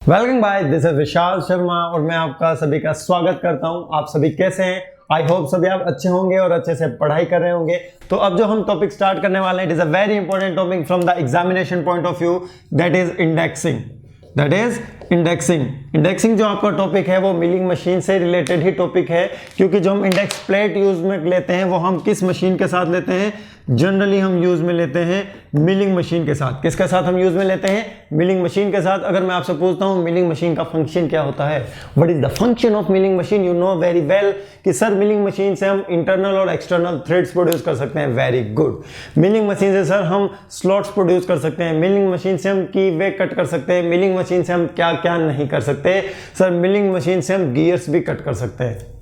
Welcome bye, this is Vishal Sharma और मैं आपका सभी का स्वागत करता हूं। आप सभी कैसे हैं? आई होप सभी आप अच्छे होंगे और अच्छे से पढ़ाई कर रहे होंगे। तो अब जो हम टॉपिक स्टार्ट करने वाले हैं, it is a very important topic from the examination point of view, that is indexing. That is indexing. Indexing जो आपका टॉपिक है वो मिलिंग मशीन से रिलेटेड ही टॉपिक है, क्योंकि जो हम इंडेक्स प्लेट यूज में लेते हैं वो हम किस मशीन के साथ लेते हैं? जनरली हम यूज में लेते हैं मिलिंग मशीन के साथ। किसके साथ हम यूज में लेते हैं? मिलिंग मशीन के साथ। अगर मैं आपसे पूछता हूं मिलिंग मशीन का फंक्शन क्या होता है, what is the function of milling machine, you know very well कि सर मिलिंग मशीन से हम इंटरनल और एक्सटर्नल थ्रेड्स प्रोड्यूस कर सकते हैं। Very good. मिलिंग मशीन से सर हम स्लॉट्स प्रोड्यूस कर सकते हैं। मिलिंग मशीन से हम की वे कट कर सकते हैं। मिलिंग मशीन से हम क्या क्या नहीं कर सकते सर? मिलिंग मशीन से हम गियर्स भी कट कर सकते हैं।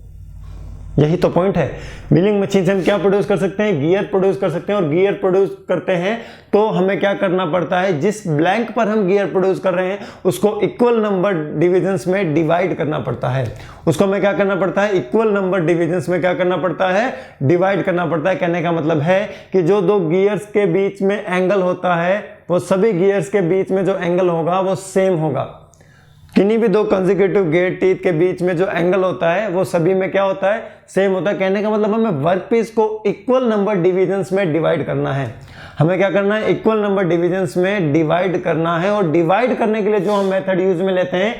यही तो पॉइंट है। मिलिंग मशीन से हम क्या प्रोड्यूस कर सकते हैं? गियर प्रोड्यूस कर सकते हैं। और गियर प्रोड्यूस करते हैं तो हमें क्या करना पड़ता है? जिस ब्लैंक पर हम गियर प्रोड्यूस कर रहे हैं उसको इक्वल नंबर डिविजन्स में डिवाइड करना पड़ता है। उसको हमें क्या करना पड़ता है? इक्वल नंबर डिविजन्स में क्या करना पड़ता है? डिवाइड करना पड़ता है। कहने का मतलब है कि जो दो गियर्स के बीच में एंगल होता है वो सभी गियर्स के बीच में जो एंगल होगा वो सेम होगा। किन्हीं भी दो कंसेक्यूटिव गियर टीथ के बीच में जो एंगल होता है वो सभी में क्या होता है? सेम होता है। कहने का मतलब हमें वर्कपीस को इक्वल नंबर डिविजन्स में डिवाइड करना है। हमें क्या करना है? इक्वल नंबर डिविजन्स में डिवाइड करना है। और डिवाइड करने के लिए जो हम मेथड यूज में लेते हैं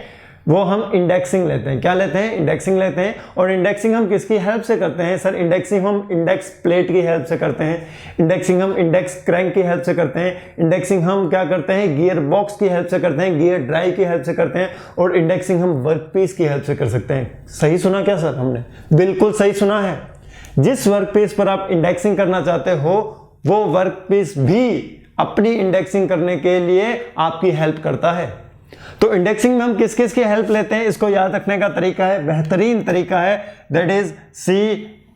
वो हम इंडेक्सिंग लेते हैं। क्या लेते हैं? इंडेक्सिंग लेते हैं। और इंडेक्सिंग हम किसकी हेल्प से करते हैं सर? इंडेक्सिंग हम इंडेक्स प्लेट की हेल्प से करते हैं। इंडेक्सिंग हम इंडेक्स क्रैंक की हेल्प से करते हैं। इंडेक्सिंग हम क्या करते हैं? गियर बॉक्स की हेल्प से करते हैं। गियर ड्राइव की हेल्प से करते हैं। और इंडेक्सिंग हम वर्कपीस की हेल्प से कर सकते हैं। सही सुना क्या सर हमने? बिल्कुल सही सुना है। जिस वर्कपीस पर आप इंडेक्सिंग करना चाहते हो वो वर्कपीस भी अपनी इंडेक्सिंग करने के लिए आपकी हेल्प करता है। तो इंडेक्सिंग में हम किस किस की हेल्प लेते हैं इसको याद रखने का तरीका है, बेहतरीन तरीका है, that is CPWD।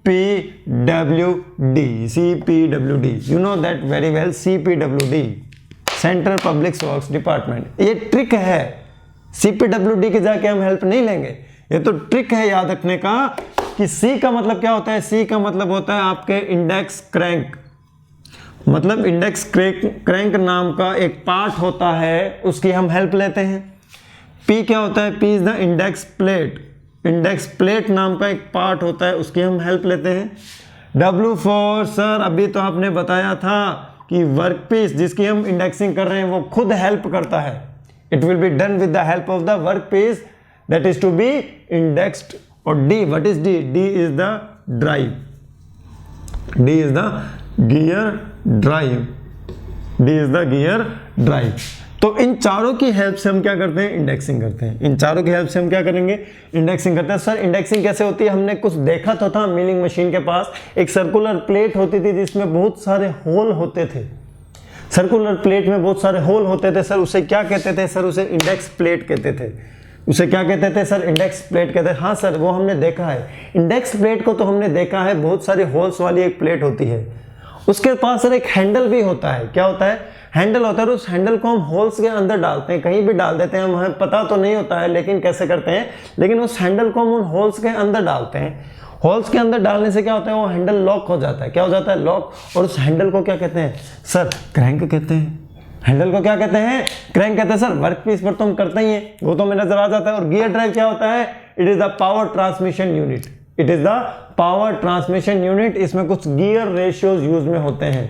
CPWD, you know that very well. CPWD, central public works department. ये ट्रिक है। CPWD की जाके हम हेल्प नहीं लेंगे। ये तो ट्रिक है याद रखने का कि C का मतलब क्या होता है? C का मतलब होता है आपके इंडेक्स क्रैंक। मतलब इंडेक्स क्रैंक नाम का एक पार्ट होता है, उसकी हम हेल्प लेते हैं। P क्या होता है? P is the index plate. Index plate नाम का एक पार्ट होता है, उसकी हम हेल्प लेते हैं। W फॉर सर, अभी तो आपने बताया था कि वर्कपीस जिसकी हम इंडेक्सिंग कर रहे हैं वो खुद हेल्प करता है। It will be done with the help of the workpiece that is to be indexed. और D, what is D? D is the drive. D is the gear drive. D is the gear drive. तो इन चारों की help से हम क्या करते हैं? इंडेक्सिंग करते हैं। इन चारों की हेल्प से हम क्या करेंगे? इंडेक्सिंग करते हैं। सर इंडेक्सिंग कैसे होती है? हमने कुछ देखा तो था मिलिंग मशीन के पास एक सर्कुलर प्लेट होती थी जिसमें बहुत सारे होल होते थे। सर्कुलर प्लेट में बहुत सारे होल होते थे। सर उसे क्या कहते थे? सर उसे इंडेक्स प्लेट कहते थे। उसे क्या कहते थे सर? इंडेक्स प्लेट कहते हैं। हाँ सर, वो हमने देखा है। इंडेक्स प्लेट को तो हमने देखा है, बहुत सारे होल्स वाली एक प्लेट होती है। उसके पास सर एक हैंडल भी होता है। क्या होता है? हैंडल होता है। और उस हैंडल को हम होल्स के अंदर डालते हैं, कहीं भी डाल देते हैं, हमें पता तो नहीं होता है लेकिन कैसे करते हैं, लेकिन उस हैंडल को हम उन होल्स के अंदर डालते हैं। होल्स के अंदर डालने से क्या होता है? वो हैंडल लॉक हो जाता है। क्या हो जाता है? लॉक। और उस हैंडल को क्या कहते हैं सर? क्रैंक कहते हैं। हैंडल को क्या कहते हैं? क्रैंक कहते हैं। सर वर्कपीस पर तो हम करते ही हैं, वो तो हमें नजर आ जाता है। और गियर ड्राइव क्या होता है? It is the power transmission unit. It is the power transmission unit. इसमें कुछ गियर रेशियोज यूज में होते हैं।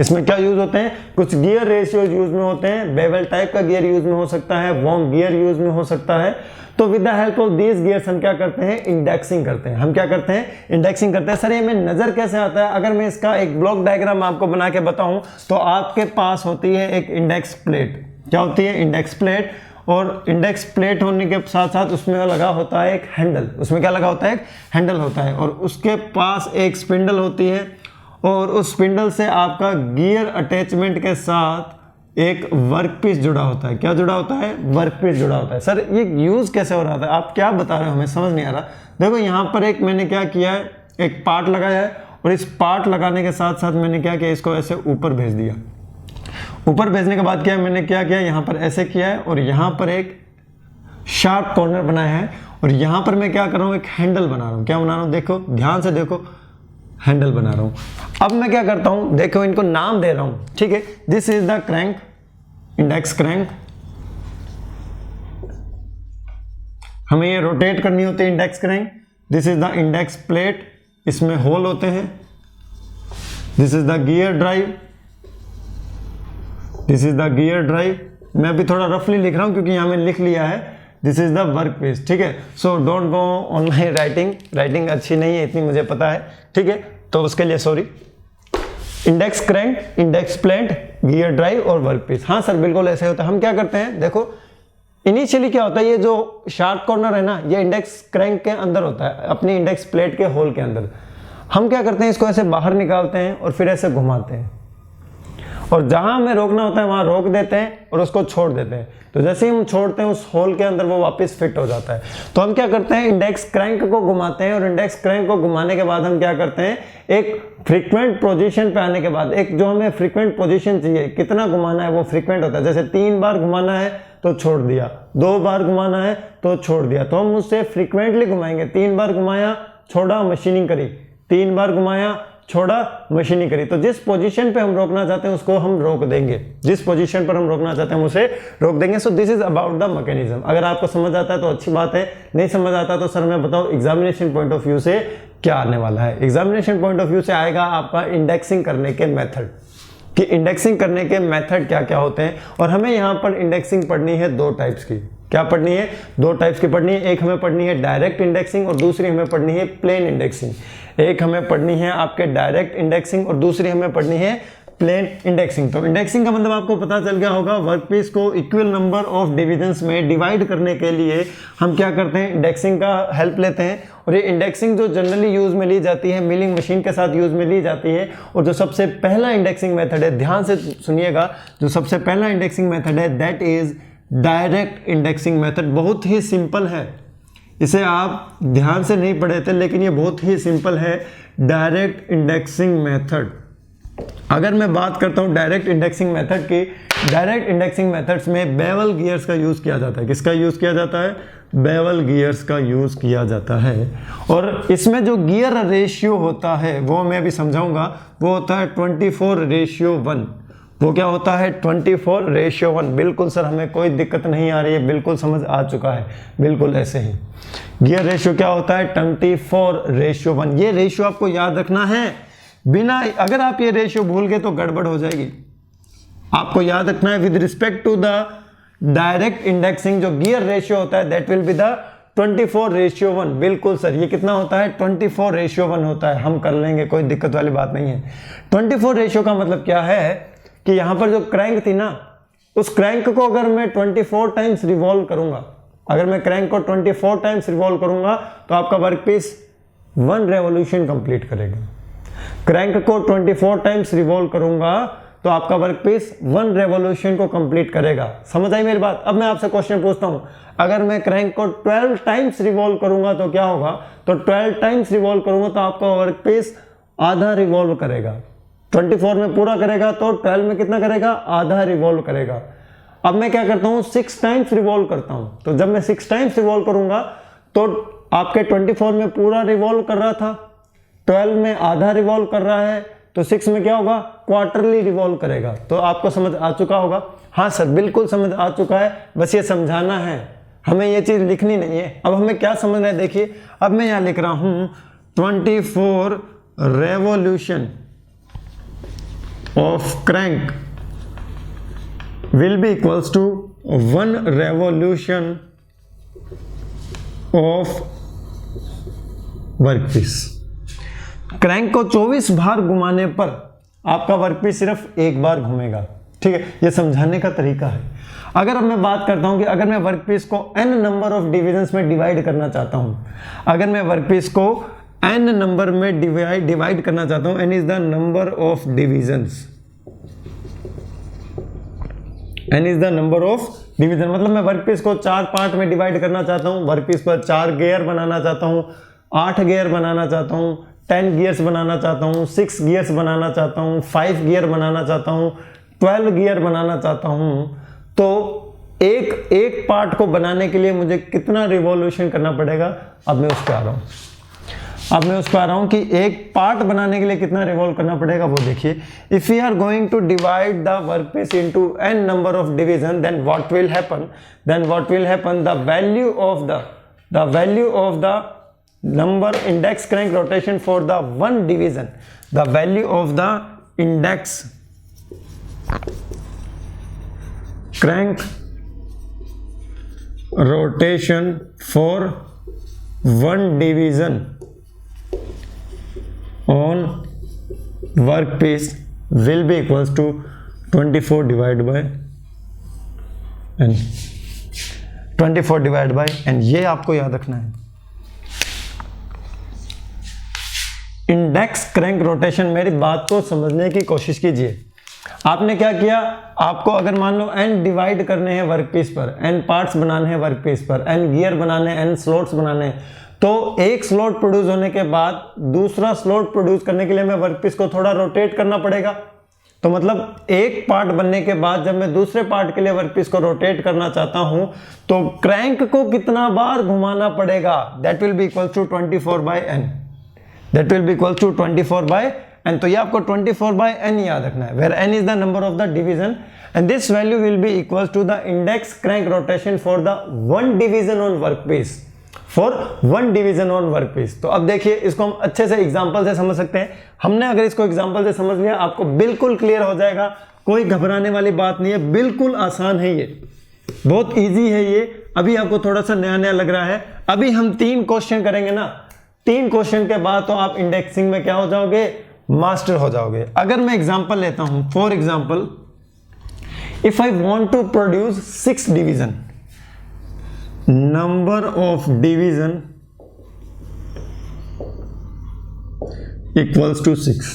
इसमें क्या यूज होते हैं? कुछ गियर रेशियोज यूज में होते हैं। बेवल टाइप का गियर यूज में हो सकता है, वॉर्म गियर यूज में हो सकता है। तो with the help of these gears हम क्या करते हैं? इंडेक्सिंग करते हैं। हम क्या करते हैं? इंडेक्सिंग करते हैं। सर ये में नजर कैसे आता है? अगर मैं इसका एक ब्लॉक डायग्राम आपको बना के बताऊं तो आपके पास होती है एक इंडेक्स प्लेट। क्या होती है? Index plate. और इंडेक्स प्लेट होने के साथ साथ उसमें लगा होता है एक हैंडल। उसमें क्या लगा होता है? एक हैंडल होता है। और उसके पास एक स्पिंडल होती है। और उस स्पिंडल से आपका गियर अटैचमेंट के साथ एक वर्कपीस जुड़ा होता है। क्या जुड़ा होता है? वर्कपीस जुड़ा होता है। सर ये यूज कैसे हो रहा था? आप क्या बता रहे हो? हमें समझ नहीं आ रहा। देखो यहाँ पर एक मैंने क्या किया है, एक पार्ट लगाया है। और इस पार्ट लगाने के साथ साथ मैंने क्या किया? इसको ऐसे ऊपर भेज दिया। ऊपर भेजने के बाद क्या है? मैंने क्या किया? यहाँ पर ऐसे किया है और यहाँ पर एक शार्प कॉर्नर बनाया है। और यहाँ पर मैं क्या कर रहा हूँ? एक हैंडल बना रहा हूँ। क्या बना रहा हूँ? देखो ध्यान से देखो, हैंडल बना रहा हूं। अब मैं क्या करता हूं? देखो इनको नाम दे रहा हूं। ठीक है, this is the crank, index crank. हमें ये रोटेट करनी होती है index crank. This is the index plate, इसमें होल होते हैं। This is the gear drive, this is the gear drive. मैं अभी थोड़ा रफली लिख रहा हूं क्योंकि यहां में लिख लिया है। This is the work piece, ठीक है। So don't go on my writing अच्छी नहीं है इतनी, मुझे पता है, ठीक है, तो उसके लिए sorry. Index crank, index plate, gear drive और वर्क पीस। हाँ सर बिल्कुल ऐसे होता है। हम क्या करते हैं, देखो इनिशियली क्या होता है, ये जो शार्प कॉर्नर है ना, ये इंडेक्स क्रैंक के अंदर होता है, अपनी इंडेक्स प्लेट के होल के अंदर। हम क्या करते हैं, इसको ऐसे बाहर निकालते हैं और फिर ऐसे घुमाते हैं, और जहां हमें रोकना होता है वहां रोक देते हैं और उसको छोड़ देते हैं। तो जैसे ही हम छोड़ते हैं उस होल के अंदर वो वापस फिट हो जाता है। तो हम क्या करते हैं, इंडेक्स क्रैंक को घुमाते हैं, और इंडेक्स क्रैंक को घुमाने के बाद हम क्या करते हैं, एक फ्रीक्वेंट पोजीशन पे आने के बाद, एक जो हमें फ्रीक्वेंट पोजीशन चाहिए, कितना घुमाना है वो फ्रीक्वेंट होता है। जैसे 3 बार घुमाना है तो छोड़ दिया, 2 बार घुमाना है तो छोड़ दिया, तो हम उससे फ्रीक्वेंटली घुमाएंगे। 3 बार घुमाया, छोड़ा, मशीनिंग करी, 3 बार घुमाया, छोड़ा, मशीनिंग करी। तो जिस पोजीशन पे हम रोकना चाहते हैं उसको हम रोक देंगे, जिस पोजीशन पर हम रोकना चाहते हैं हम उसे रोक देंगे। सो this is about the mechanism. अगर आपको समझ आता है तो अच्छी बात है, नहीं समझ आता तो सर मैं बताओ एग्जामिनेशन पॉइंट ऑफ व्यू से क्या आने वाला है। एग्जामिनेशन पॉइंट ऑफ व्यू से आएगा आपका इंडेक्सिंग करने के मेथड, कि इंडेक्सिंग करने के मेथड क्या क्या होते हैं। और हमें यहाँ पर इंडेक्सिंग पढ़नी है 2 टाइप्स की। क्या पढ़नी है, 2 टाइप्स की पढ़नी है। एक हमें पढ़नी है डायरेक्ट इंडेक्सिंग और दूसरी हमें पढ़नी है प्लेन इंडेक्सिंग। एक हमें पढ़नी है आपके डायरेक्ट इंडेक्सिंग और दूसरी हमें पढ़नी है प्लेन इंडेक्सिंग। तो इंडेक्सिंग का मतलब आपको पता चल गया होगा, वर्कपीस को इक्वल नंबर ऑफ डिविजन्स में डिवाइड करने के लिए हम क्या करते हैं, इंडेक्सिंग का हेल्प लेते हैं। और ये इंडेक्सिंग जो जनरली यूज में ली जाती है, मिलिंग मशीन के साथ यूज में ली जाती है। और जो सबसे पहला इंडेक्सिंग मेथड है, ध्यान से सुनिएगा, जो सबसे पहला इंडेक्सिंग मेथड है that is direct indexing method. बहुत ही सिंपल है, इसे आप ध्यान से नहीं पढ़े थे लेकिन ये बहुत ही सिंपल है, डायरेक्ट इंडेक्सिंग मेथड। अगर मैं बात करता हूं डायरेक्ट इंडेक्सिंग मेथड की, डायरेक्ट इंडेक्सिंग मेथड्स में बेवल गियर्स का यूज किया जाता है। किसका यूज किया जाता है, बेवल गियर्स का यूज किया जाता है। और इसमें जो गियर रेशियो होता है वो मैं अभी समझाऊंगा, वो होता है 24:1। वो क्या होता है, 24:1। बिल्कुल सर हमें कोई दिक्कत नहीं आ रही है, बिल्कुल समझ आ चुका है, बिल्कुल ऐसे ही। गियर रेशियो क्या होता है, 24:1। ये रेशियो आपको याद रखना है, बिना, अगर आप ये रेशियो भूल गए तो गड़बड़ हो जाएगी। आपको याद रखना है with respect to the direct indexing जो गियर रेशियो होता है दैट विल बी द 24:1। बिल्कुल सर, ये कितना होता है, 24:1 होता है। हम कर लेंगे, कोई दिक्कत वाली बात नहीं है। 24 रेशियो का मतलब क्या है कि यहां पर जो क्रैंक थी ना, उस क्रैंक को अगर मैं 24 टाइम्स रिवॉल्व करूंगा, अगर मैं क्रैंक को 24 टाइम्स रिवॉल्व करूंगा तो आपका वर्कपीस 1 रेवोल्यूशन कंप्लीट करेगा। क्रैंक को 24 टाइम्स रिवॉल्व करूंगा तो आपका वर्कपीस 1 रेवोल्यूशन को कंप्लीट करेगा। समझ आई मेरी बात। अब मैं आपसे क्वेश्चन पूछता हूं, अगर मैं क्रैंक को 12 टाइम्स रिवॉल्व करूंगा तो क्या होगा, तो 12 टाइम्स रिवॉल्व करूंगा तो आपका वर्कपीस आधा रिवॉल्व करेगा। 24 में पूरा करेगा तो 12 में कितना करेगा, आधा रिवॉल्व करेगा। अब मैं क्या करता हूं, 6 टाइम्स रिवॉल्व करता हूं। तो जब मैं 6 टाइम्स रिवॉल्व करूंगा तो आपके 24 में पूरा रिवॉल्व कर रहा था, 12 में आधा रिवॉल्व कर रहा है, तो 6 में क्या होगा, क्वार्टरली रिवॉल्व करेगा। तो आपको समझ आ चुका होगा। हाँ सर बिल्कुल समझ आ चुका है, बस ये समझाना है, हमें ये चीज लिखनी नहीं है। अब हमें क्या समझना है, देखिए अब मैं यहां लिख रहा हूं 24 revolution of crank will be equals to 1 revolution of workpiece. Crank को 24 बार घुमाने पर आपका वर्कपीस सिर्फ 1 बार घूमेगा। ठीक है, ये समझाने का तरीका है। अगर अब मैं बात करता हूं कि अगर मैं वर्कपीस को n नंबर ऑफ डिविजन्स में डिवाइड करना चाहता हूं, अगर मैं वर्कपीस को n नंबर में डिवाइड करना चाहता हूं, n is the number of divisions, n is the number of division. मतलब मैं वर्कपीस को 4 पार्ट में डिवाइड करना चाहता हूं, वर्कपीस पर 4 गियर बनाना चाहता हूं, 8 गियर बनाना चाहता हूं, 10 गियर्स बनाना चाहता हूं, 6 गियर्स बनाना चाहता हूं, 5 गियर बनाना चाहता हूं, 12 गियर बनाना चाहता हूं, तो एक पार्ट को बनाने के लिए मुझे कितना रिवॉल्यूशन करना पड़ेगा। अब मैं उस पर आ रहा हूं कि एक पार्ट बनाने के लिए कितना रिवॉल्व करना पड़ेगा वो देखिए। If we are going to divide the workpiece into n number of division, then what will happen, the value of the the value of the number index crank rotation for the one division, the value of the index crank rotation for one division on workpiece will be equals to 24 divided by n, 24 divided by n, ये आपको याद रखना है। Index crank rotation, मेरी बात को समझने की कोशिश कीजिए। आपने क्या किया, आपको अगर मान लो n डिवाइड करने हैं वर्कपीस पर, n पार्ट्स बनाने हैं वर्कपीस पर, n गियर बनाने हैं, n स्लॉट्स बनाने हैं, तो एक स्लॉट प्रोड्यूस होने के बाद दूसरा स्लॉट प्रोड्यूस करने के लिए मैं वर्कपीस को थोड़ा रोटेट करना पड़ेगा। तो मतलब एक पार्ट बनने के बाद जब मैं दूसरे पार्ट के लिए वर्कपीस को रोटेट करना चाहता हूं तो क्रैंक को कितना बार घुमाना पड़ेगा, that will be equal to 24 by n, that will be equal to 24 by n। तो ये आपको 24 बाय n याद रखना है, where n is the number of the division and this value will be equal to the index crank rotation for the one division on workpiece, for one division on workpiece. तो अब देखिए इसको हम अच्छे से एग्जांपल से समझ सकते हैं। हमने अगर इसको एग्जांपल से समझ लिया आपको बिल्कुल क्लियर हो जाएगा, कोई घबराने वाली बात नहीं है, बिल्कुल आसान है, ये बहुत इजी है। ये अभी आपको थोड़ा सा नया नया लग रहा है। अभी हम 3 क्वेश्चन करेंगे ना, 3 क्वेश्चन के बाद तो आप इंडेक्सिंग में क्या हो जाओगे, मास्टर हो जाओगे। अगर मैं एग्जांपल लेता हूं, for example if I want to produce 6 division, number of division equals to 6,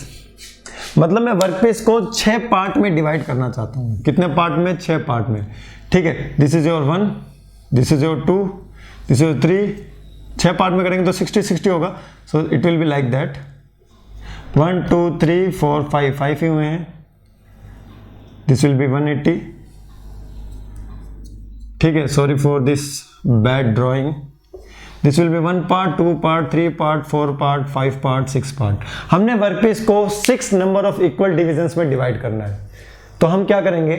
मतलब मैं वर्कपीस को 6 पार्ट में डिवाइड करना चाहता हूं। कितने पार्ट में, 6 पार्ट में, ठीक है। This is your 1, this is your 2, this is your 3, 6 part में करेंगे तो 60 होगा। So it will be like that, 1 2 3 4 5 ही हुए हैं, दिस विल बी 180, ठीक है। Sorry for this bad drawing, this will be 1 part, 2 part, 3 part, 4 part, 5 part, 6 part. हमने workpiece को 6 नंबर ऑफ इक्वल डिविजन्स में डिवाइड करना है। तो हम क्या करेंगे,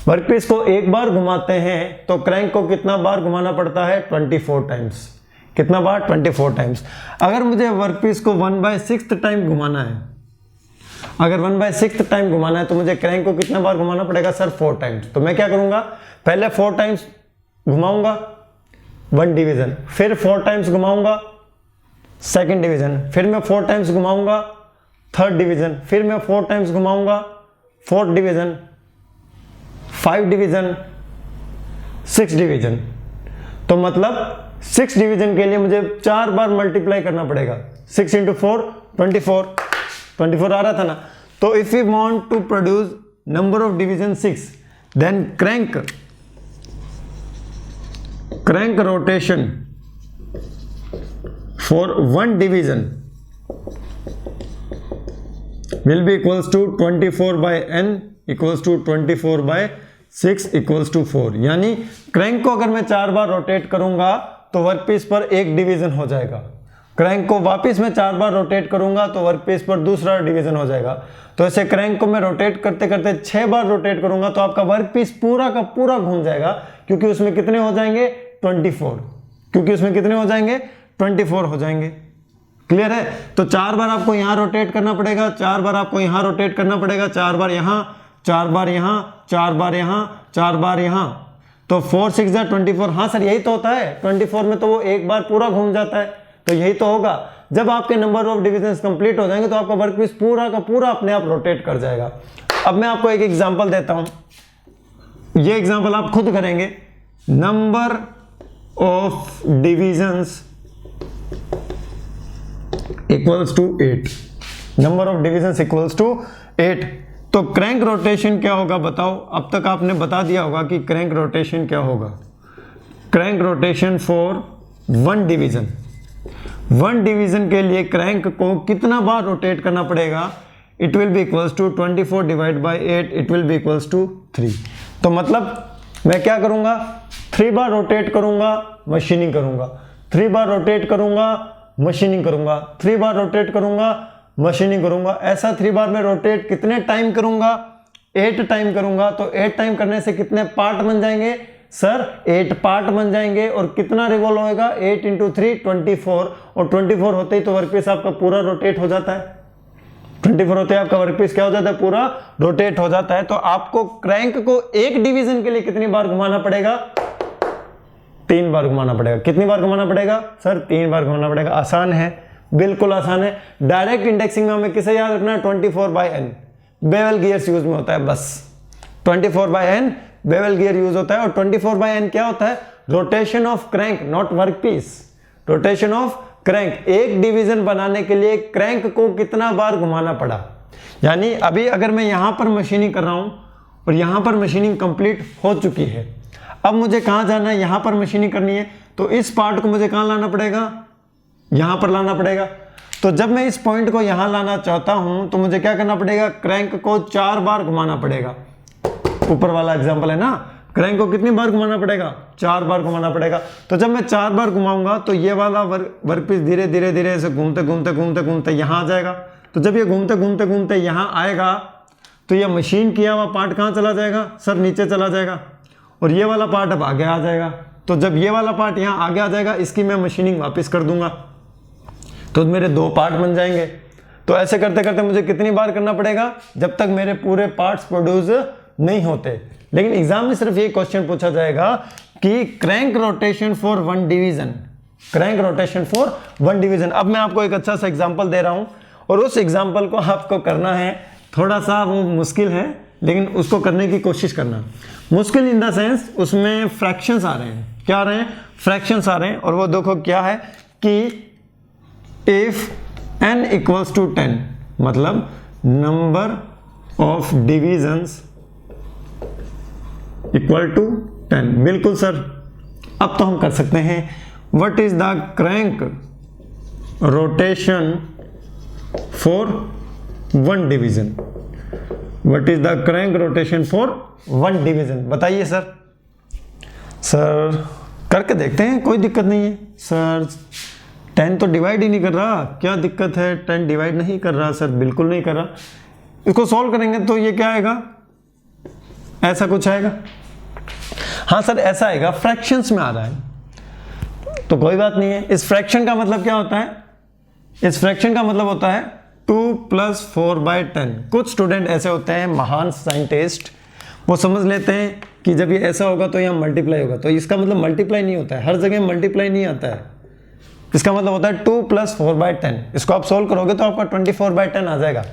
वर्कपीस को एक बार घुमाते हैं तो क्रैंक को कितना बार घुमाना पड़ता है, 24 टाइम्स। कितना बार, 24 टाइम्स। अगर मुझे वर्कपीस को 1/6 टाइम घुमाना है, अगर 1/6 टाइम घुमाना है तो मुझे क्रैंक को कितना बार घुमाना पड़ेगा सर, 4 टाइम्स। तो मैं क्या करूंगा, पहले 4 टाइम्स घुमाऊंगा 1 डिवीजन, फिर 4 टाइम्स घुमाऊंगा 2nd डिवीजन, फिर मैं 4 टाइम्स घुमाऊंगा 3rd डिवीजन, फिर मैं 4 टाइम्स घुमाऊंगा 4th डिवीजन, 5 डिवीजन, 6 डिवीजन। तो मतलब 6 डिवीजन के लिए मुझे 4 बार मल्टीप्लाई करना पड़ेगा। 6 × 4 24 आ रहा था ना। तो if you want to produce number of division 6, then crank rotation for 1 division will be equals to 24 by n equals to 24 by 6 equals to 4। यानी क्रैंक को अगर मैं 4 बार रोटेट करूंगा तो वर्कपीस पर एक डिवीजन हो जाएगा। क्रैंक को वापस मैं 4 बार रोटेट करूंगा तो वर्कपीस पर दूसरा डिवीजन हो जाएगा। तो ऐसे क्रैंक को मैं रोटेट करते करते 6 बार रोटेट करूंगा तो आपका वर्कपीस पूरा का पूरा घूम जाएगा, क्योंकि उसमें कितने हो जाएंगे, 24, क्योंकि उसमें कितने हो जाएंगे, 24 हो जाएंगे। क्लियर है। तो 4 बार आपको यहां रोटेट करना पड़ेगा, 4 बार आपको यहां रोटेट करना पड़ेगा, 4 बार यहां, 4 बार यहां, 4 बार यहां, 4 बार यहां। तो 4 6 24। हाँ सर यही तो होता है, 24 में तो वो एक बार पूरा घूम जाता है। तो यही तो होगा, जब आपके नंबर ऑफ डिविजन्स कंप्लीट हो जाएंगे तो आपका वर्कपीस पूरा का पूरा अपने आप रोटेट कर जाएगा। अब मैं आपको एक एग्जांपल देता हूं, ये एग्जांपल आप खुद करेंगे। Number of divisions equals to 8, number of divisions equals to 8। तो क्रैंक रोटेशन क्या होगा बताओ। अब तक आपने बता दिया होगा कि क्रैंक रोटेशन क्या होगा। Crank rotation for 1 division, 1 division के लिए क्रैंक को कितना बार रोटेट करना पड़ेगा, it will be equals to 24 divide by 8, it will be equals to 3। तो मतलब मैं क्या करूंगा, 3 बार रोटेट करूंगा, मशीनिंग करूंगा, 3 बार रोटेट करूंगा, मशीनिंग करूंगा, 3 बार रोटेट करूंगा, मशीनिंग करूंगा। ऐसा 3 बार में रोटेट कितने टाइम करूंगा, 8 टाइम करूंगा। तो 8 टाइम करने से कितने पार्ट बन जाएंगे, सर 8 पार्ट बन जाएंगे और कितना रिवॉल्व होएगा, 8 × 3 24, और 24 होते ही तो वर्कपीस आपका पूरा रोटेट हो जाता है। 24 होते ही आपका वर्कपीस क्या हो जाता है, पूरा रोटेट हो जाता है। तो आपको क्रैंक को एक डिवीजन के लिए कितनी बार घुमाना पड़ेगा, 3 बार घुमाना पड़ेगा। कितनी बार घुमाना पड़ेगा सर, 3 बार घुमाना पड़ेगा। आसान है, बिल्कुल आसान है। डायरेक्ट इंडेक्सिंग में हमें किसे याद रखना है, 24/n बेवल गियर्स यूज में होता है, बस 24/n बेवल गियर यूज होता है। और 24/n क्या होता है, rotation of crank, not workpiece, rotation of crank. एक डिवीजन बनाने के लिए क्रैंक को कितना बार घुमाना पड़ा, यानी अभी अगर मैं यहां पर मशीनिंग कर रहा हूं और यहां पर मशीनिंग कंप्लीट हो चुकी है, अब मुझे कहां जाना है, यहां पर मशीनिंग करनी है, तो इस पार्ट को मुझे कहां लाना पड़ेगा, यहां पर लाना पड़ेगा। तो जब मैं इस पॉइंट को यहां लाना चाहता हूं तो मुझे क्या करना पड़ेगा, क्रैंक को 4 बार घुमाना पड़ेगा। ऊपर वाला एग्जांपल है ना, क्रैंक को कितनी बार घुमाना पड़ेगा, 4 बार घुमाना पड़ेगा। तो जब मैं 4 बार घुमाऊंगा तो ये वाला वर्कपीस धीरे धीरे धीरे ऐसे घूमते घूमते घूमते घूमते यहां आ जाएगा। तो जब ये घूमते घूमते घूमते यहां आएगा तो ये मशीन किया हुआ पार्ट कहां चला जाएगा सर, नीचे चला जाएगा, और ये वाला पार्ट अब आगे आ जाएगा। तो जब ये वाला पार्ट यहां आगे आ जाएगा, इसकी मैं मशीनिंग वापस कर दूंगा, तो मेरे 2 पार्ट बन जाएंगे। तो ऐसे करते करते मुझे कितनी बार करना पड़ेगा, जब तक मेरे पूरे पार्ट्स प्रोड्यूस नहीं होते। लेकिन एग्जाम में सिर्फ ये क्वेश्चन पूछा जाएगा कि crank rotation for 1 division, crank rotation for 1 division. अब मैं आपको एक अच्छा सा एग्जांपल दे रहा हूं और उस एग्जांपल को आपको करना है, थोड़ा सा वो मुश्किल है लेकिन उसको करने की कोशिश करना। मुश्किल इन द सेंस उसमें फ्रैक्शंस आ रहे हैं, क्या आ रहे हैं, फ्रैक्शंस आ रहे हैं। और वो देखो क्या है कि इफ n इक्वल्स टू 10, मतलब number of divisions equal to 10। बिल्कुल सर, अब तो हम कर सकते हैं। What is the crank rotation for 1 division, what is the crank rotation for 1 division, बताइए सर। सर करके देखते हैं, कोई दिक्कत नहीं है सर। 10 तो डिवाइड ही नहीं कर रहा, क्या दिक्कत है, 10 डिवाइड नहीं कर रहा सर, बिल्कुल नहीं कर रहा। इसको सॉल्व करेंगे तो ये क्या आएगा, ऐसा कुछ आएगा। हाँ सर ऐसा आएगा, फ्रैक्शंस में आ रहा है तो कोई बात नहीं है। इस फ्रैक्शन का मतलब क्या होता है, इस फ्रैक्शन का मतलब होता है 2 + 4/10। कुछ स्टूडेंट ऐसे होते हैं महान साइंटिस्ट, वो समझ लेते हैं कि जब ये ऐसा होगा तो यहाँ मल्टीप्लाई होगा, तो इसका मतलब मल्टीप्लाई नहीं होता है, हर जगह मल्टीप्लाई नहीं आता है। इसका मतलब होता है 2 + 4/10। इसको आप सोल्व करोगे तो आपका 24/10 आ जाएगा,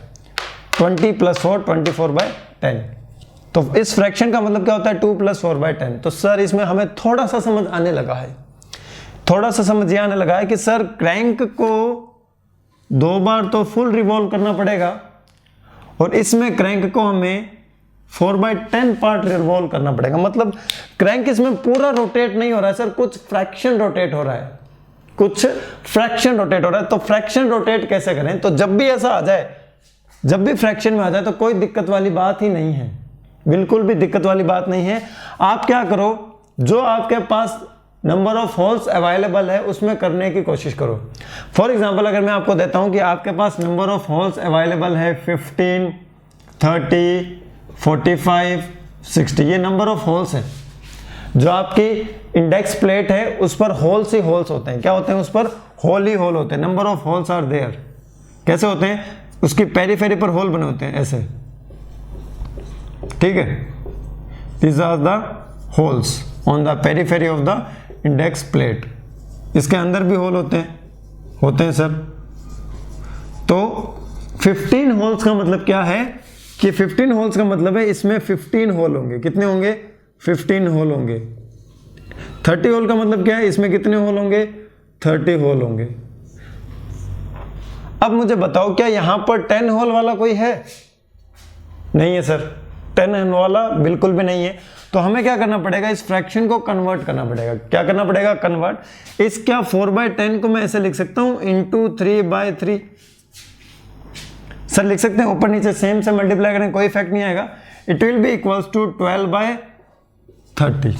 20 + 4 24/10। तो इस फ्रैक्शन का मतलब क्या होता है, 2 + 4/10। तो सर इसमें हमें थोड़ा सा समझ आने लगा है, थोड़ा सा समझ ये आने लगा है कि सर क्रैंक को 2 बार तो फुल रिवॉल्व करना पड़ेगा और इसमें क्रैंक को हमें 4/10 पार्ट रिवॉल्व करना पड़ेगा। मतलब क्रैंक इसमें पूरा रोटेट नहीं हो रहा है सर, कुछ फ्रैक्शन रोटेट हो रहा है, कुछ फ्रैक्शन रोटेट हो रहा है। तो फ्रैक्शन रोटेट कैसे करें, तो जब भी ऐसा आ जाए, जब भी फ्रैक्शन में आ जाए तो कोई दिक्कत वाली बात ही नहीं है, बिल्कुल भी दिक्कत वाली बात नहीं है। आप क्या करो, जो आपके पास नंबर ऑफ होल्स अवेलेबल है उसमें करने की कोशिश करो। फॉर एग्जांपल अगर मैं आपको देता हूं कि आपके पास नंबर ऑफ होल्स अवेलेबल है 15, 30, 45, 60, ये नंबर ऑफ होल्स है। जो आपकी इंडेक्स प्लेट है उस पर होल्स ही होल्स होते हैं, क्या होते हैं, उस पर होल ही होल होते हैं। Number of holes are there, कैसे होते हैं, उसकी पेरीफेरी पर होल बने होते हैं ऐसे, ठीक है। These are the holes on the periphery of the index plate। इसके अंदर भी होल होते हैं सर। तो 15 होल्स का मतलब क्या है कि 15 होल्स का मतलब है इसमें 15 होल होंगे। कितने होंगे, 15 होल होंगे। 30 होल का मतलब क्या है, इसमें कितने होल होंगे, 30 होल होंगे। अब मुझे बताओ क्या यहां पर 10 होल वाला कोई है, नहीं है सर, 10 होल वाला बिल्कुल भी नहीं है। तो हमें क्या करना पड़ेगा, इस फ्रैक्शन को कन्वर्ट करना पड़ेगा। क्या करना पड़ेगा, कन्वर्ट। इस क्या 4/10 को मैं ऐसे लिख सकता हूं इंटू 3/3 सर लिख सकते हैं, ऊपर नीचे सेम से मल्टीप्लाई करें कोई इफेक्ट नहीं आएगा। It will be equals to 12/30,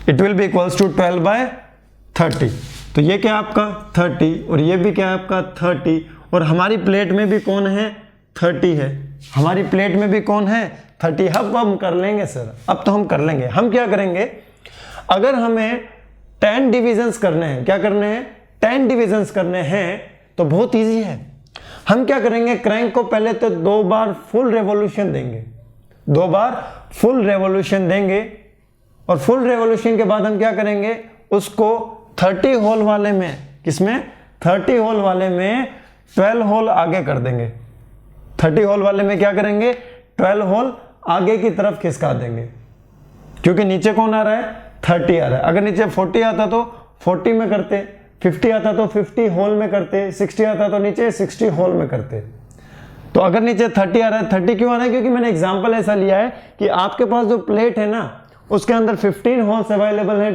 it will be equals to 12/30। तो ये क्या आपका 30 और ये भी क्या है आपका 30, और हमारी प्लेट में भी कौन है 30 है, हमारी प्लेट में भी कौन है 30। अब हम कर लेंगे सर, अब तो हम कर लेंगे। हम क्या करेंगे, अगर हमें 10 डिविजन्स करने हैं, क्या करने हैं, 10 डिविजन्स करने हैं, तो बहुत ईजी है। हम क्या करेंगे, क्रैंक को पहले तो 2 बार फुल रेवोल्यूशन देंगे, 2 बार फुल रेवोल्यूशन देंगे, और फुल रेवोल्यूशन के बाद हम क्या करेंगे, उसको 30 होल वाले में, किसमें, 30 होल वाले में 12 होल आगे कर देंगे। 30 होल वाले में क्या करेंगे, 12 होल आगे की तरफ खिसका देंगे, क्योंकि नीचे कौन आ रहा है, 30 आ रहा है। अगर नीचे 40 आता तो 40 में करते, 50 आता तो 50 होल में करते, 60 आता तो नीचे 60 होल में करते। तो अगर नीचे 30 आ रहा है, 30 क्यों आ रहा है, क्योंकि मैंने एग्जांपल ऐसा लिया है कि आपके पास जो प्लेट है ना, उसके अंदर 15 होल्स अवेलेबल है,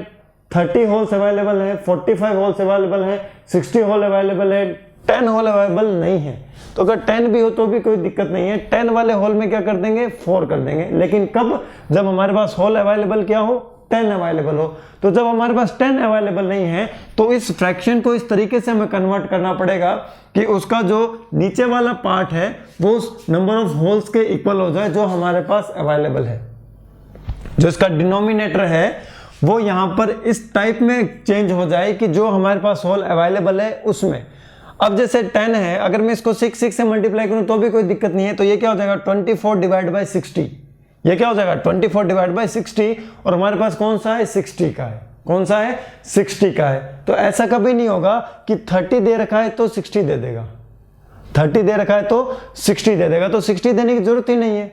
30 होल्स अवेलेबल है, 45 होल्स अवेलेबल है, 60 होल अवेलेबल है, 10 होल अवेलेबल नहीं है। तो अगर 10 भी हो तो भी कोई दिक्कत नहीं है, 10 वाले होल में क्या कर देंगे, 4 कर देंगे। लेकिन कब, जब हमारे पास होल अवेलेबल क्या हो, 10 अवेलेबल हो। तो जब हमारे पास 10 अवेलेबल नहीं है, तो इस फ्रैक्शन को इस तरीके से हमें कन्वर्ट करना पड़ेगा कि उसका जो नीचे वाला पार्ट है वो उस नंबर ऑफ होल्स के इक्वल हो जाए जो हमारे पास अवेलेबल है। जो इसका डिनोमिनेटर है वो यहां पर इस टाइप में चेंज हो जाए कि जो हमारे पास होल अवेलेबल है उसमें। अब जैसे 10 है, अगर मैं इसको 6 से मल्टीप्लाई करूं तो भी कोई दिक्कत नहीं है, तो ये क्या हो जाएगा, 24 डिवाइड बाई 60। ये क्या हो जाएगा, 24 डिवाइड बाई 60, और हमारे पास कौन सा है, 60 का है। कौन सा है, 60 का है। तो ऐसा कभी नहीं होगा कि 30 दे रखा है तो 60 दे देगा, 30 दे रखा है तो 60 दे देगा। तो 60 देने की जरूरत ही नहीं है,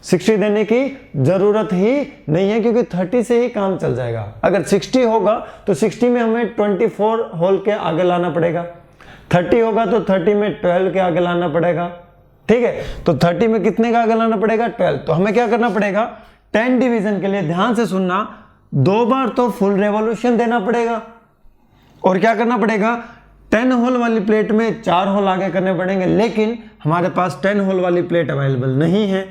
60 देने की जरूरत ही नहीं है, क्योंकि 30 से ही काम चल जाएगा। अगर 60 होगा तो 60 में हमें 24 होल के आगे लाना पड़ेगा, 30 होगा तो 30 में 12 के आगे लाना पड़ेगा। ठीक है, तो 30 में कितने का आगे लाना पड़ेगा, 12। तो हमें क्या करना पड़ेगा, 10 डिवीजन के लिए ध्यान से सुनना, 2 बार तो फुल रेवोल्यूशन देना पड़ेगा, और क्या करना पड़ेगा, 10 होल वाली प्लेट में 4 होल आगे करने पड़ेंगे। लेकिन हमारे पास 10 होल वाली प्लेट अवेलेबल नहीं है,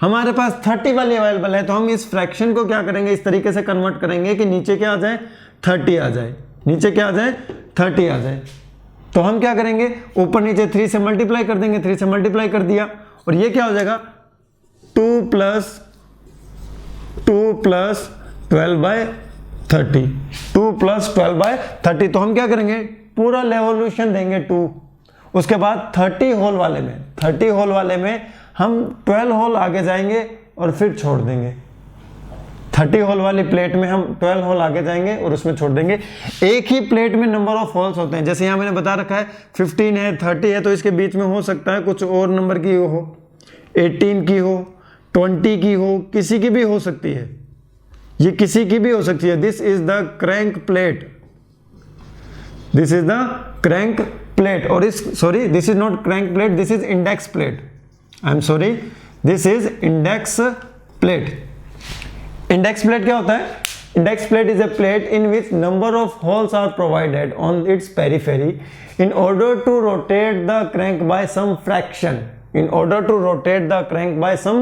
हमारे पास 30 वाली अवेलेबल है। तो हम इस फ्रैक्शन को क्या करेंगे, इस तरीके से कन्वर्ट करेंगे कि नीचे क्या आ जाए, 30 आ जाए, नीचे क्या आ जाए, 30 आ जाए। तो हम क्या करेंगे, ऊपर नीचे 3 से मल्टीप्लाई कर देंगे, 3 से मल्टीप्लाई कर दिया, और ये क्या हो जाएगा, 2 प्लस 12 बाय 30, 2 प्लस 12 बाय 30। तो हम क्या करेंगे, पूरा रेवोल्यूशन देंगे 2, उसके बाद 30 होल वाले में, 30 होल वाले में हम 12 होल आगे जाएंगे और फिर छोड़ देंगे। 30 होल वाली प्लेट में हम 12 होल आगे जाएंगे और उसमें छोड़ देंगे। एक ही प्लेट में नंबर ऑफ होल्स होते हैं, जैसे यहाँ मैंने बता रखा है 15 है, 30 है, तो इसके बीच में हो सकता है कुछ और नंबर की हो, 18 की हो, 20 की हो, किसी की भी हो सकती है, ये किसी की भी हो सकती है। This is the crank plate, this is the crank plate, और इस sorry this is not crank plate, this is index plate, I am sorry, this is index plate. Index plate क्या होता है, index plate is a plate in which number of holes are provided on its periphery in order to rotate the crank by some fraction, in order to rotate the crank by some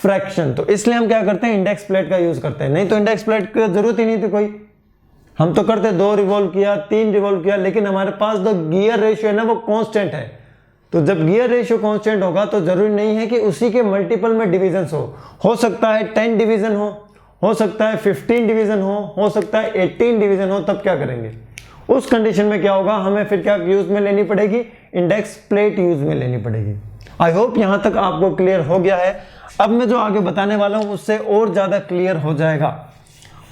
fraction। तो इसलिए हम क्या करते हैं, index plate का use करते हैं, नहीं तो इंडेक्स प्लेट की जरूरत ही नहीं थी कोई। हम तो करते 2 रिवॉल्व किया, 3 रिवॉल्व किया, लेकिन हमारे पास जो गियर रेशियो है ना वो कांस्टेंट है। तो जब गियर रेशियो कांस्टेंट होगा तो जरूरी नहीं है कि उसी के मल्टीपल में डिविजन हो सकता है 10 डिवीजन हो सकता है 15 डिवीजन हो सकता है 18 डिवीजन हो। तब क्या करेंगे, उस कंडीशन में क्या होगा, हमें फिर क्या यूज में लेनी पड़ेगी, इंडेक्स प्लेट यूज में लेनी पड़ेगी। आई होप यहां तक आपको क्लियर हो गया है। अब मैं जो आगे बताने वाला हूं उससे और ज्यादा क्लियर हो जाएगा,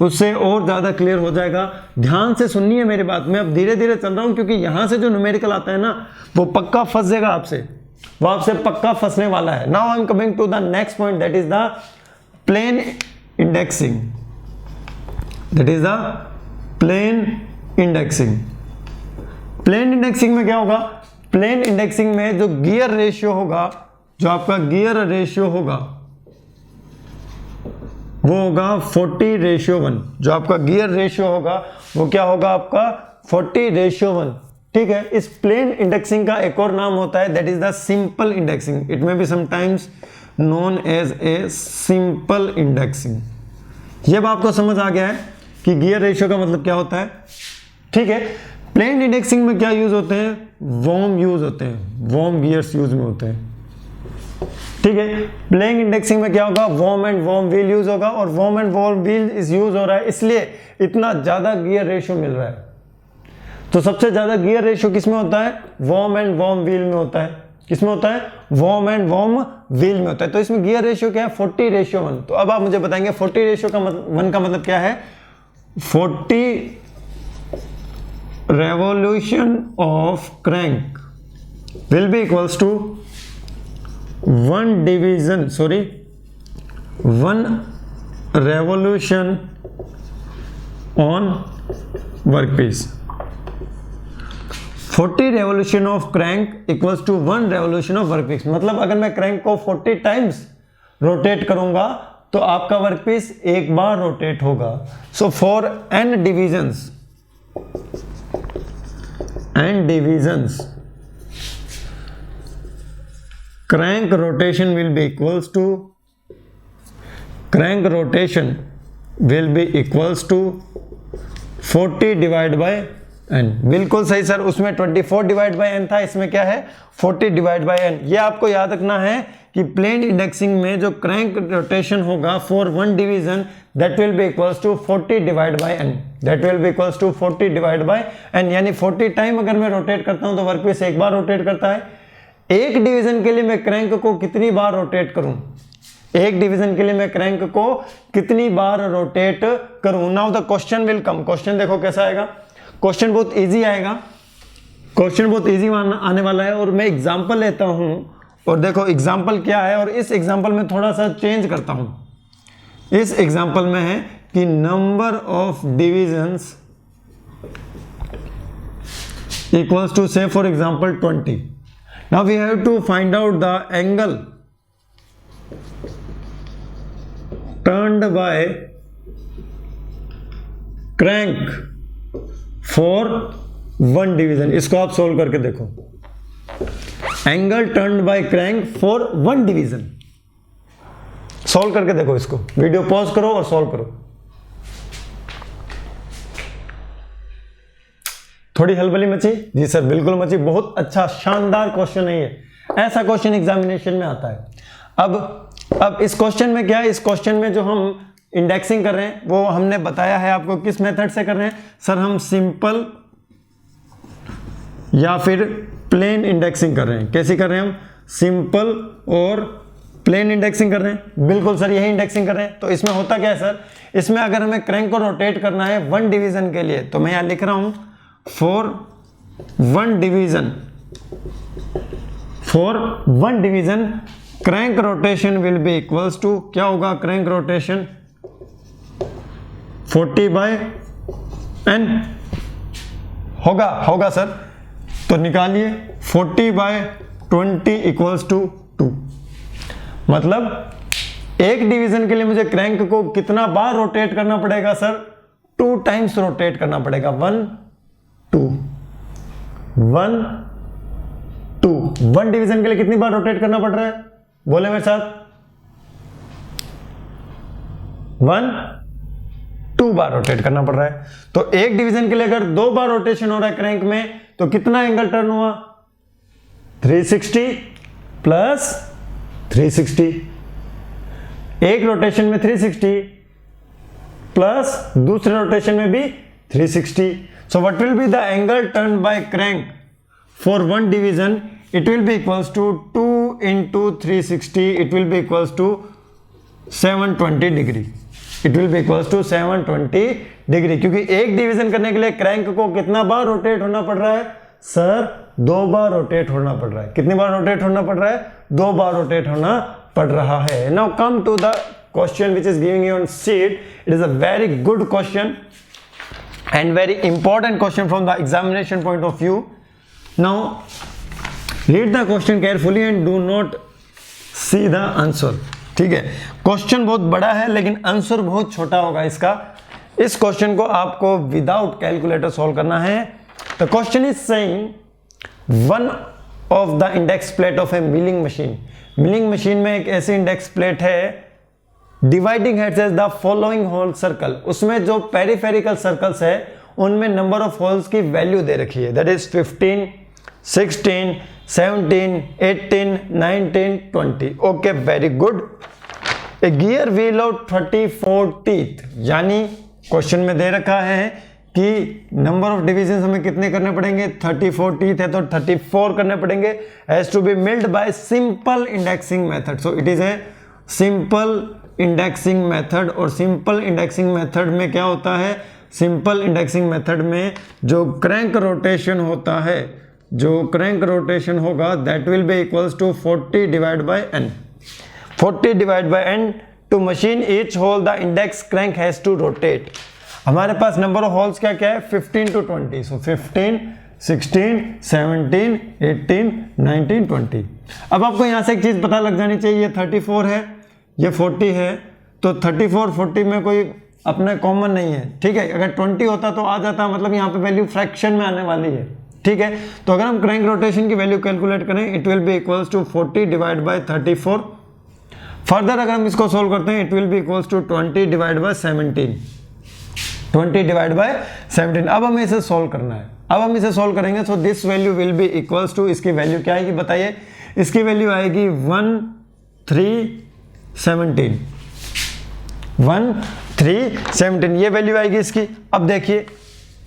उससे और ज्यादा क्लियर हो जाएगा। ध्यान से सुनिए मेरी बात, मैं अब धीरे धीरे चल रहा हूं, क्योंकि यहां से जो न्यूमेरिकल आता है ना वो पक्का फंस जाएगा आपसे, वो आपसे पक्का फंसने वाला है। Now I am coming to the next point, that is the plain indexing, that is the plain indexing. Plain indexing में क्या होगा, प्लेन इंडेक्सिंग में जो गियर रेशियो होगा, जो आपका गियर रेशियो होगा वो होगा 40:1। जो आपका गियर रेशियो होगा वो क्या होगा, आपका 40:1। ठीक है, इस प्लेन इंडेक्सिंग का एक और नाम होता है, that is the simple indexing. It may be sometimes known as a simple indexing. ये अब आपको समझ आ गया है कि गियर रेशियो का मतलब क्या होता है। ठीक है, प्लेन इंडेक्सिंग में क्या यूज होते हैं, वॉर्म यूज होते हैं, वॉर्म गियर्स यूज में होते हैं। ठीक है। प्लेइंग इंडेक्सिंग में क्या होगा, worm and worm wheel use होगा, और worm and worm wheel is use हो रहा है इसलिए इतना ज्यादा गियर रेशियो मिल रहा है। तो सबसे ज्यादा गियर रेशियो किसमें होता है, वॉर्म एंड वॉर्म व्हील में होता है। किसमें होता है, वॉर्म एंड वॉर्म व्हील में होता है। तो इसमें गियर रेशियो क्या है, 40:1। तो अब आप मुझे बताएंगे 40:1 का मतलब क्या है, 40 revolution of crank will be equals to 1 revolution on workpiece। 40 revolution of crank equals to 1 revolution of workpiece। मतलब अगर मैं क्रैंक को 40 टाइम्स रोटेट करूंगा तो आपका वर्कपीस एक बार रोटेट होगा। So for n divisions crank rotation will be equals to 40 divide by n। बिल्कुल सही सर, उसमें 24 डिवाइड बाय n था, इसमें क्या है 40 डिवाइड बाय n। ये आपको याद रखना है कि प्लेन इंडेक्सिंग में जो क्रैंक रोटेशन होगा for 1 division that will be equals to 40 divide by n। That will be equals to 40 divide by n, यानी 40 टाइम अगर मैं रोटेट करता हूं तो वर्कपीस एक बार रोटेट करता है। एक डिवीजन के लिए मैं क्रैंक को कितनी बार रोटेट करूं, एक डिवीजन के लिए मैं क्रैंक को कितनी बार रोटेट करूं। Now the question will come. Question देखो कैसा आएगा, क्वेश्चन बहुत इजी आएगा, क्वेश्चन बहुत इजी आने वाला है। और मैं एग्जांपल लेता हूं और देखो एग्जाम्पल क्या है, और इस एग्जाम्पल में थोड़ा सा चेंज करता हूं। इस एग्जाम्पल में है कि number of divisions equals to से for example 20। Now we have to find out the angle turned by crank for 1 division. इसको आप सोल्व करके देखो, angle turned by crank for 1 division. Solve करके देखो इसको, वीडियो पॉज करो और सॉल्व करो। थोड़ी हलबली मची? जी सर बिल्कुल मची। बहुत अच्छा शानदार क्वेश्चन है ये, ऐसा क्वेश्चन एग्जामिनेशन में आता है। अब इस क्वेश्चन में क्या है, इस क्वेश्चन में जो हम इंडेक्सिंग कर रहे हैं वो हमने बताया है आपको किस मेथड से कर रहे हैं। सर हम सिंपल या फिर प्लेन इंडेक्सिंग कर रहे हैं। कैसी कर रहे हैं हम, सिंपल और प्लेन इंडेक्सिंग कर रहे हैं। बिल्कुल सर यही इंडेक्सिंग कर रहे हैं। तो इसमें होता क्या है सर, इसमें अगर हमें क्रैंक को रोटेट करना है 1 डिवीजन के लिए तो मैं यहां लिख रहा हूं for 1 division crank rotation will be equals to, क्या होगा क्रैंक रोटेशन 40 बाय n होगा सर। तो निकालिए 40 बाय 20 इक्वल्स टू 2। मतलब एक डिवीजन के लिए मुझे क्रैंक को कितना बार रोटेट करना पड़ेगा सर, 2 टाइम्स रोटेट करना पड़ेगा। 1 डिवीजन के लिए कितनी बार रोटेट करना पड़ रहा है, बोले मेरे साथ, 2 बार रोटेट करना पड़ रहा है। तो एक डिवीजन के लिए अगर 2 बार रोटेशन हो रहा है क्रैंक में तो कितना एंगल टर्न हुआ, 360 प्लस 360। एक रोटेशन में 360 प्लस दूसरे रोटेशन में भी 360। So what will be the angle turn by crank for 1 division, it will be equals to 2 into 360, it will be equals to 720 degree. It will be equals to 720 degree, क्योंकि एक division करने के लिए crank को कितना बार rotate होना पड़ रहा है सर, 2 बार रोटेट होना पड़ रहा है। कितनी बार रोटेट होना पड़ रहा है, 2 बार रोटेट होना पड़ रहा है। Now come to the question which is giving you on sheet. It is a very good question and very important question from the examination point of view. Now read the question carefully and do not see the answer। ठीक है, question बहुत बड़ा है लेकिन answer बहुत छोटा होगा इसका। इस क्वेश्चन को आपको विदाउट कैलकुलेटर सॉल्व करना है। The question is saying one of the index plate of a milling machine. Milling machine में एक ऐसी इंडेक्स प्लेट है, dividing heads as the following hole circle. उसमें जो पेरिफेरिकल सर्कल्स है उनमें नंबर ऑफ होल्स की वैल्यू दे रखी है, that is 15, 16, 17, 18, 19, 20. Okay, very good. A gear wheel of 34 teeth, यानी क्वेश्चन में दे रखा है कि नंबर ऑफ डिविजन हमें कितने करने पड़ेंगे, 34 टीथ है तो 34 करने पड़ेंगे, has to be milled by simple indexing method. So it is a simple indexing method. और सिंपल इंडेक्सिंग मेथड में क्या होता है, सिंपल इंडेक्सिंग मेथड में जो क्रैंक रोटेशन होता है, जो क्रैंक रोटेशन होगा that will be equals to 40 divide by n। 40 divide by n to machine each hole the index crank has to rotate. हमारे पास नंबर ऑफ होल्स क्या क्या है, 15 to 20। सो 15, 16, 17, 18, 19, 20। अब आपको यहां से एक चीज पता लग जानी चाहिए, ये 34 है, ये 40 है, तो 34 40 में कोई अपना कॉमन नहीं है, ठीक है। अगर 20 होता तो आ जाता, मतलब यहाँ पे वैल्यू फ्रैक्शन में आने वाली है, ठीक है। तो अगर हम क्रैंक रोटेशन की वैल्यू कैलकुलेट करें, it will be equals to 40 divide by 34। Further अगर हम इसको सोल्व करते हैं, it will be equals to 20 divide by 17। 20 divide by 17। अब हमें इसे सोल्व करना है, अब हम इसे सोल्व करेंगे। So this value will be equals to, इसकी वैल्यू क्या आएगी बताइए, इसकी वैल्यू आएगी 1317। 1317 ये वैल्यू आएगी इसकी। अब देखिए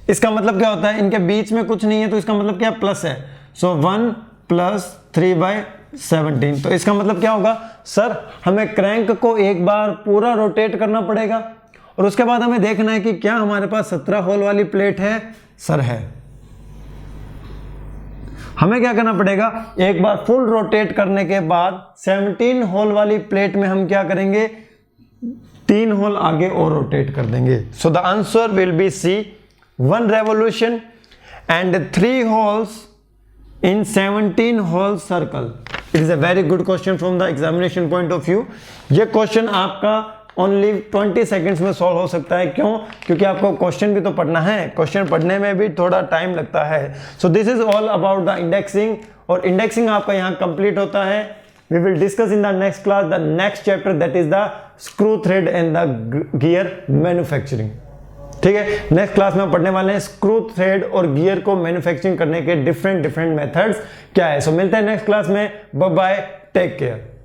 इसका मतलब क्या होता है, इनके बीच में कुछ नहीं है तो इसका मतलब क्या, प्लस है। सो 1 + 3/17। तो इसका मतलब क्या होगा, सर हमें क्रैंक को एक बार पूरा रोटेट करना पड़ेगा और उसके बाद हमें देखना है कि क्या हमारे पास 17 होल वाली प्लेट है, सर है। हमें क्या करना पड़ेगा, एक बार फुल रोटेट करने के बाद 17 होल वाली प्लेट में हम क्या करेंगे, 3 होल आगे और रोटेट कर देंगे। So the answer will be C, 1 revolution and 3 holes in 17 hole circle. It is a very good question from the examination point of view. ये क्वेश्चन आपका ओनली 20 सेकेंड्स में सॉल्व हो सकता है। क्यों? क्योंकि आपको क्वेश्चन भी तो पढ़ना है, क्वेश्चन पढ़ने में भी थोड़ा टाइम लगता है। So this is all about the indexing, और इंडेक्सिंग आपका यहाँ कंप्लीट होता है। We will discuss in the next class the next chapter, that is the screw thread and the gear manufacturing. ठीक है, नेक्स्ट क्लास में पढ़ने वाले हैं स्क्रू थ्रेड और गियर को मैन्युफैक्चरिंग करने के डिफरेंट मेथड्स क्या है। सो मिलते हैं नेक्स्ट क्लास में, बाय बाय, टेक केयर।